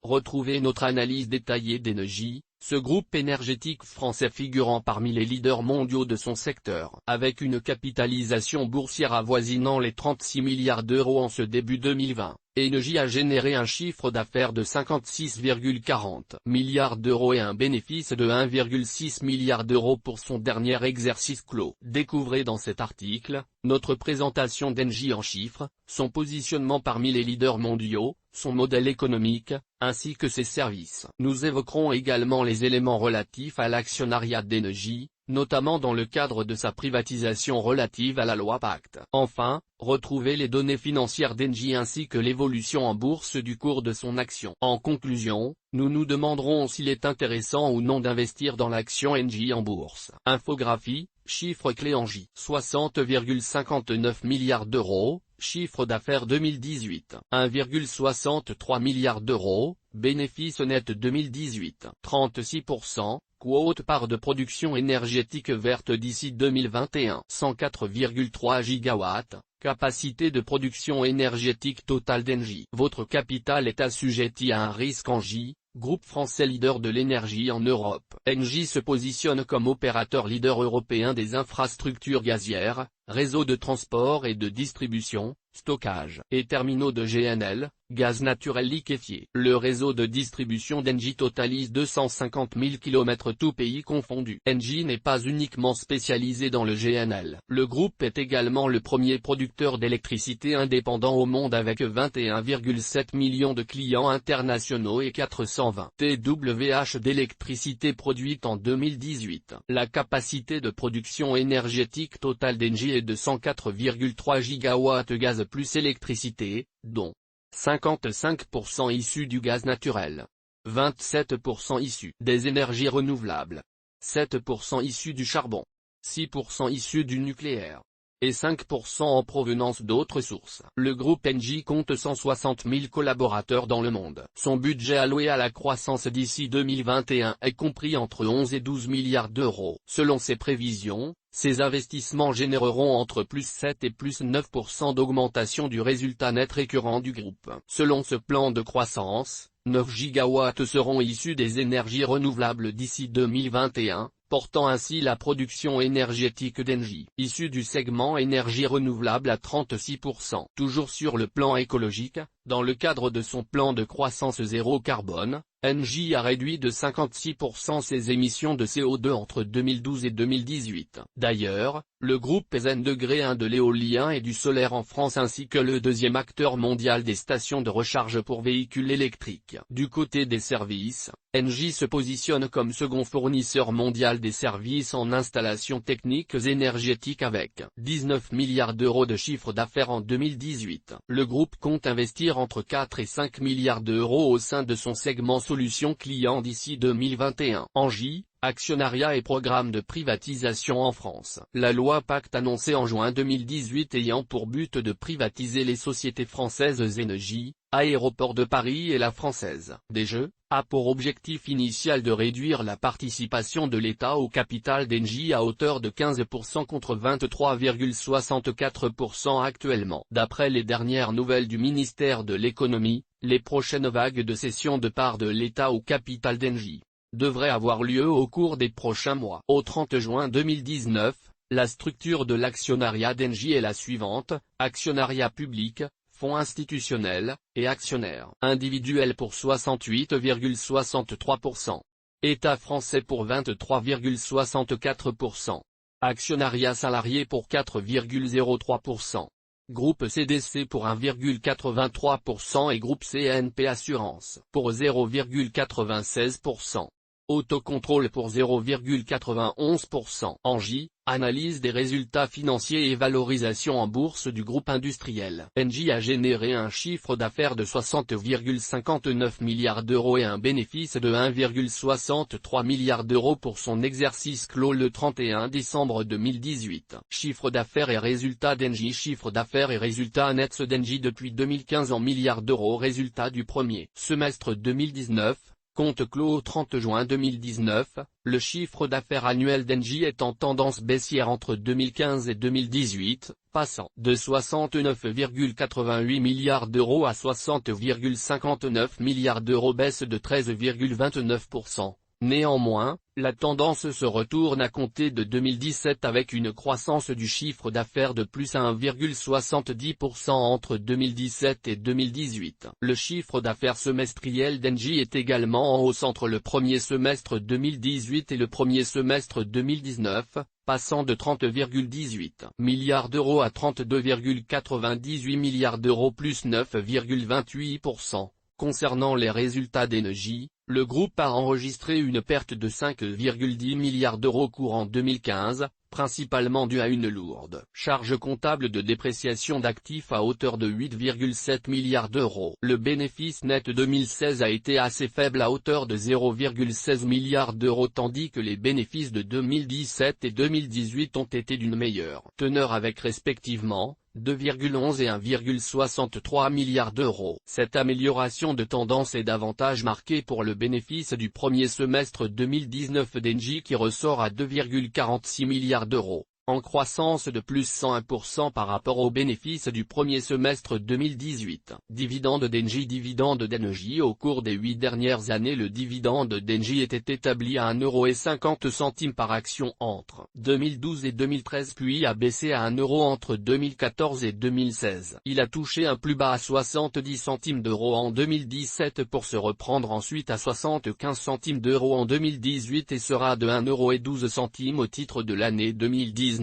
Retrouvez notre analyse détaillée d'Engie, ce groupe énergétique français figurant parmi les leaders mondiaux de son secteur. Avec une capitalisation boursière avoisinant les 36 milliards d'euros en ce début 2020, Engie a généré un chiffre d'affaires de 56,40 milliards d'euros et un bénéfice de 1,6 milliard d'euros pour son dernier exercice clos. Découvrez dans cet article, notre présentation d'Engie en chiffres, son positionnement parmi les leaders mondiaux, son modèle économique, ainsi que ses services. Nous évoquerons également les éléments relatifs à l'actionnariat d'Engie, notamment dans le cadre de sa privatisation relative à la loi Pacte. Enfin, retrouvez les données financières d'Engie ainsi que l'évolution en bourse du cours de son action. En conclusion, nous nous demanderons s'il est intéressant ou non d'investir dans l'action Engie en bourse. Infographie, chiffre clé Engie. 60,59 milliards d'euros, chiffre d'affaires 2018. 1,63 milliard d'euros, bénéfice net 2018. 36%. Quote part de production énergétique verte d'ici 2021. 104,3 gigawatts, capacité de production énergétique totale d'Engie. Votre capital est assujetti à un risque Engie, groupe français leader de l'énergie en Europe. Engie se positionne comme opérateur leader européen des infrastructures gazières, réseaux de transport et de distribution, stockage et terminaux de GNL, gaz naturel liquéfié. Le réseau de distribution d'Engie totalise 250 000 km tout pays confondu. Engie n'est pas uniquement spécialisé dans le GNL. Le groupe est également le premier producteur d'électricité indépendant au monde avec 21,7 millions de clients internationaux et 420 TWh d'électricité produite en 2018. La capacité de production énergétique totale d'Engie est de 104,3 gigawatts gaz plus électricité, dont 55% issus du gaz naturel, 27% issus des énergies renouvelables, 7% issus du charbon, 6% issus du nucléaire, et 5% en provenance d'autres sources. Le groupe Engie compte 160 000 collaborateurs dans le monde. Son budget alloué à la croissance d'ici 2021 est compris entre 11 et 12 milliards d'euros. Selon ses prévisions, ces investissements généreront entre plus 7 et plus 9% d'augmentation du résultat net récurrent du groupe. Selon ce plan de croissance, 9 gigawatts seront issus des énergies renouvelables d'ici 2021, portant ainsi la production énergétique d'Engie, issue du segment énergie renouvelable à 36%. Toujours sur le plan écologique, dans le cadre de son plan de croissance zéro carbone, Engie a réduit de 56% ses émissions de CO2 entre 2012 et 2018. D'ailleurs, le groupe est N-1 de l'éolien et du solaire en France ainsi que le deuxième acteur mondial des stations de recharge pour véhicules électriques. Du côté des services, Engie se positionne comme second fournisseur mondial des services en installations techniques énergétiques avec 19 milliards d'euros de chiffre d'affaires en 2018. Le groupe compte investir entre 4 et 5 milliards d'euros au sein de son segment solutions clients d'ici 2021. Engie, actionnariat et programme de privatisation en France. La loi Pacte annoncée en juin 2018 ayant pour but de privatiser les sociétés françaises Engie, Aéroports de Paris et la Française des Jeux, a pour objectif initial de réduire la participation de l'État au capital d'Engie à hauteur de 15% contre 23,64% actuellement. D'après les dernières nouvelles du ministère de l'économie, les prochaines vagues de cession de parts de l'État au capital d'Engie devrait avoir lieu au cours des prochains mois. Au 30 juin 2019, la structure de l'actionnariat d'Engie est la suivante: actionnariat public, fonds institutionnels, et actionnaires individuels pour 68,63%. État français pour 23,64%. Actionnariat salarié pour 4,03%. Groupe CDC pour 1,83% et groupe CNP Assurance pour 0,96%. Autocontrôle pour 0,91%. Engie, analyse des résultats financiers et valorisation en bourse du groupe industriel. Engie a généré un chiffre d'affaires de 60,59 milliards d'euros et un bénéfice de 1,63 milliard d'euros pour son exercice clos le 31 décembre 2018. Chiffre d'affaires et résultats d'Engie. Chiffre d'affaires et résultats nets d'Engie depuis 2015 en milliards d'euros. Résultat du premier semestre 2019. Compte clos au 30 juin 2019, le chiffre d'affaires annuel d'Engie est en tendance baissière entre 2015 et 2018, passant de 69,88 milliards d'euros à 60,59 milliards d'euros, baisse de 13,29%. Néanmoins, la tendance se retourne à compter de 2017 avec une croissance du chiffre d'affaires de plus 1,70% entre 2017 et 2018. Le chiffre d'affaires semestriel d'Engie est également en hausse entre le premier semestre 2018 et le premier semestre 2019, passant de 30,18 milliards d'euros à 32,98 milliards d'euros plus 9,28%. Concernant les résultats d'Engie, le groupe a enregistré une perte de 5,10 milliards d'euros courant 2015, principalement due à une lourde charge comptable de dépréciation d'actifs à hauteur de 8,7 milliards d'euros. Le bénéfice net 2016 a été assez faible à hauteur de 0,16 milliards d'euros tandis que les bénéfices de 2017 et 2018 ont été d'une meilleure teneur avec respectivement 2,11 et 1,63 milliards d'euros. Cette amélioration de tendance est davantage marquée pour le bénéfice du premier semestre 2019 d'Engie qui ressort à 2,46 milliards d'euros, en croissance de plus 101% par rapport au bénéfice du premier semestre 2018. Dividende d'Engie. Dividende d'Engie. Au cours des 8 dernières années, le dividende d'Engie était établi à 1,50 € par action entre 2012 et 2013 puis a baissé à 1 € entre 2014 et 2016. Il a touché un plus bas à 70 centimes d'euros en 2017 pour se reprendre ensuite à 75 centimes d'euros en 2018 et sera de 1,12 € au titre de l'année 2019.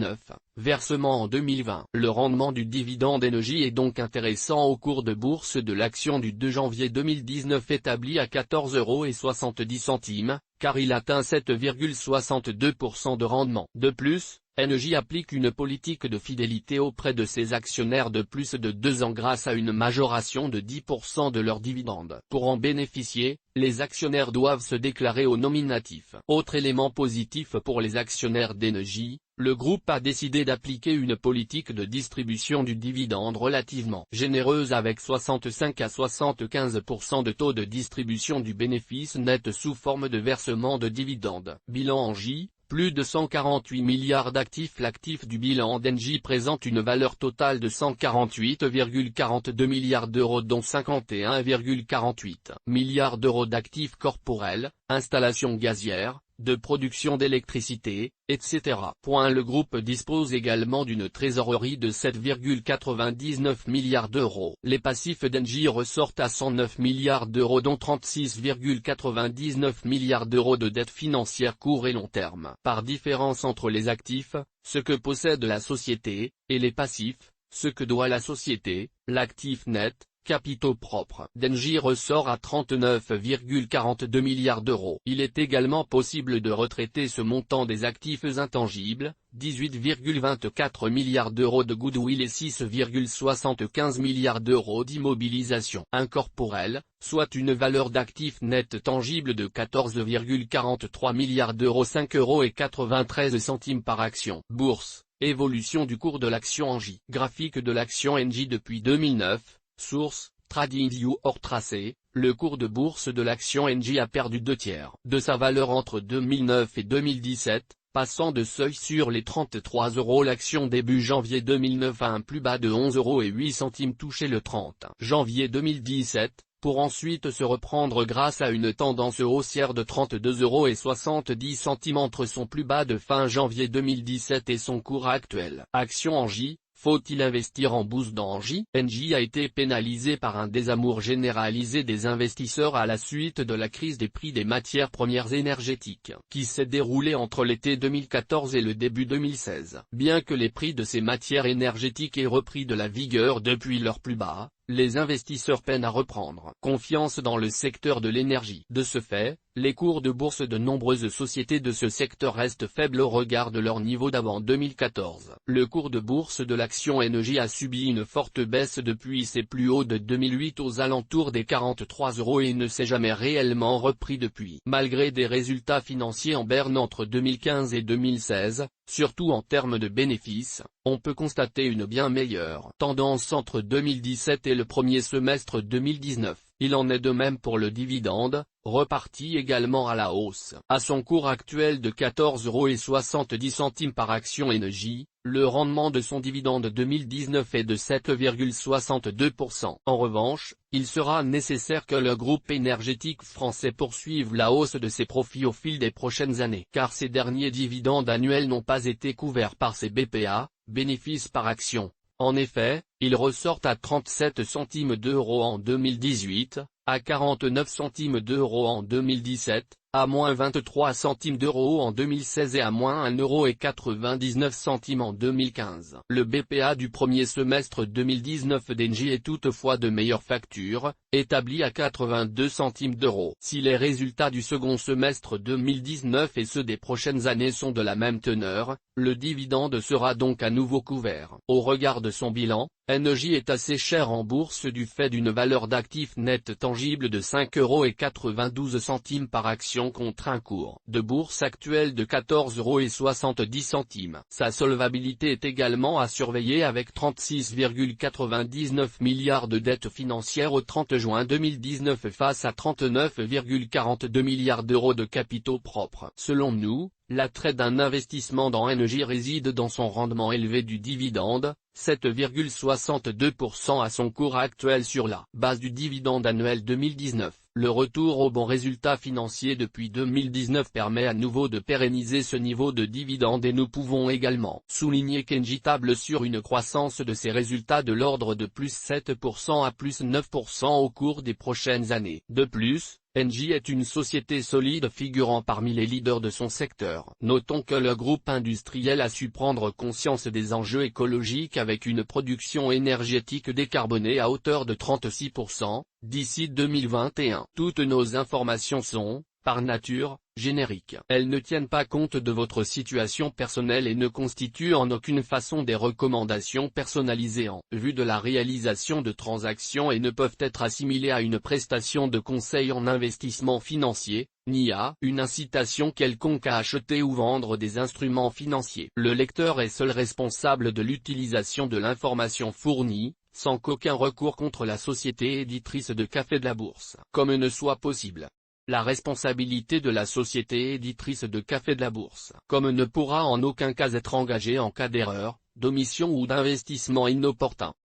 Versement en 2020. Le rendement du dividende d'Engie est donc intéressant au cours de bourse de l'action du 2 janvier 2019 établi à 14,70 €, car il atteint 7,62% de rendement. De plus, Engie applique une politique de fidélité auprès de ses actionnaires de plus de 2 ans grâce à une majoration de 10% de leurs dividendes. Pour en bénéficier, les actionnaires doivent se déclarer au nominatif. Autre élément positif pour les actionnaires d'Engie, le groupe a décidé d'appliquer une politique de distribution du dividende relativement généreuse avec 65 à 75% de taux de distribution du bénéfice net sous forme de versement de dividendes. Bilan Engie. Plus de 148 milliards d'actifs. L'actif du bilan d'Engie présente une valeur totale de 148,42 milliards d'euros dont 51,48 milliards d'euros d'actifs corporels, installations gazières, de production d'électricité, etc. Le groupe dispose également d'une trésorerie de 7,99 milliards d'euros. Les passifs d'Engie ressortent à 109 milliards d'euros dont 36,99 milliards d'euros de dettes financières court et long terme. Par différence entre les actifs, ce que possède la société, et les passifs, ce que doit la société, l'actif net, capitaux propres d'Engie ressort à 39,42 milliards d'euros. Il est également possible de retraiter ce montant des actifs intangibles, 18,24 milliards d'euros de goodwill et 6,75 milliards d'euros d'immobilisation incorporelle, soit une valeur d'actifs nets tangibles de 14,43 milliards d'euros. 5,93 € par action. Bourse, évolution du cours de l'action Engie. Graphique de l'action Engie depuis 2009. Source, TradingView hors tracé, le cours de bourse de l'action Engie a perdu 2/3 de sa valeur entre 2009 et 2017, passant de seuil sur les 33 € l'action début janvier 2009 à un plus bas de 11,08 € touché le 30 janvier 2017, pour ensuite se reprendre grâce à une tendance haussière de 32,70 € entre son plus bas de fin janvier 2017 et son cours actuel. Action Engie. Faut-il investir en bourse d'Engie? Engie a été pénalisé par un désamour généralisé des investisseurs à la suite de la crise des prix des matières premières énergétiques, qui s'est déroulée entre l'été 2014 et le début 2016. Bien que les prix de ces matières énergétiques aient repris de la vigueur depuis leur plus bas, les investisseurs peinent à reprendre confiance dans le secteur de l'énergie. De ce fait, les cours de bourse de nombreuses sociétés de ce secteur restent faibles au regard de leur niveau d'avant 2014. Le cours de bourse de l'action Engie a subi une forte baisse depuis ses plus hauts de 2008 aux alentours des 43 € et ne s'est jamais réellement repris depuis. Malgré des résultats financiers en berne entre 2015 et 2016, surtout en termes de bénéfices, on peut constater une bien meilleure tendance entre 2017 et le premier semestre 2019. Il en est de même pour le dividende, reparti également à la hausse. À son cours actuel de 14,70 € par action Engie, le rendement de son dividende 2019 est de 7,62%. En revanche, il sera nécessaire que le groupe énergétique français poursuive la hausse de ses profits au fil des prochaines années, car ces derniers dividendes annuels n'ont pas été couverts par ses BPA, bénéfices par action. En effet, ils ressortent à 37 centimes d'euros en 2018, à 49 centimes d'euros en 2017, à moins 23 centimes d'euros en 2016 et à moins 1,99 € en 2015. Le BPA du premier semestre 2019 d'Engie est toutefois de meilleure facture, établi à 82 centimes d'euros. Si les résultats du second semestre 2019 et ceux des prochaines années sont de la même teneur, le dividende sera donc à nouveau couvert. Au regard de son bilan, Engie est assez cher en bourse du fait d'une valeur d'actifs net tangible de 5,92 € par action contre un cours de bourse actuel de 14,70 €. Sa solvabilité est également à surveiller avec 36,99 milliards de dettes financières au 30 juin 2019 face à 39,42 milliards d'euros de capitaux propres. Selon nous, l'attrait d'un investissement dans Engie réside dans son rendement élevé du dividende, 7,62% à son cours actuel sur la base du dividende annuel 2019. Le retour au bon résultat financier depuis 2019 permet à nouveau de pérenniser ce niveau de dividende et nous pouvons également souligner qu'Engie table sur une croissance de ses résultats de l'ordre de plus 7% à plus 9% au cours des prochaines années. De plus, Engie est une société solide figurant parmi les leaders de son secteur. Notons que le groupe industriel a su prendre conscience des enjeux écologiques avec une production énergétique décarbonée à hauteur de 36%, d'ici 2021. Toutes nos informations sont, par nature, génériques. Elles ne tiennent pas compte de votre situation personnelle et ne constituent en aucune façon des recommandations personnalisées en vue de la réalisation de transactions et ne peuvent être assimilées à une prestation de conseil en investissement financier, ni à une incitation quelconque à acheter ou vendre des instruments financiers. Le lecteur est seul responsable de l'utilisation de l'information fournie, sans qu'aucun recours contre la société éditrice de Café de la Bourse, comme ne soit possible. La responsabilité de la société éditrice de Café de la Bourse, comme ne pourra en aucun cas être engagée en cas d'erreur, d'omission ou d'investissement inopportun.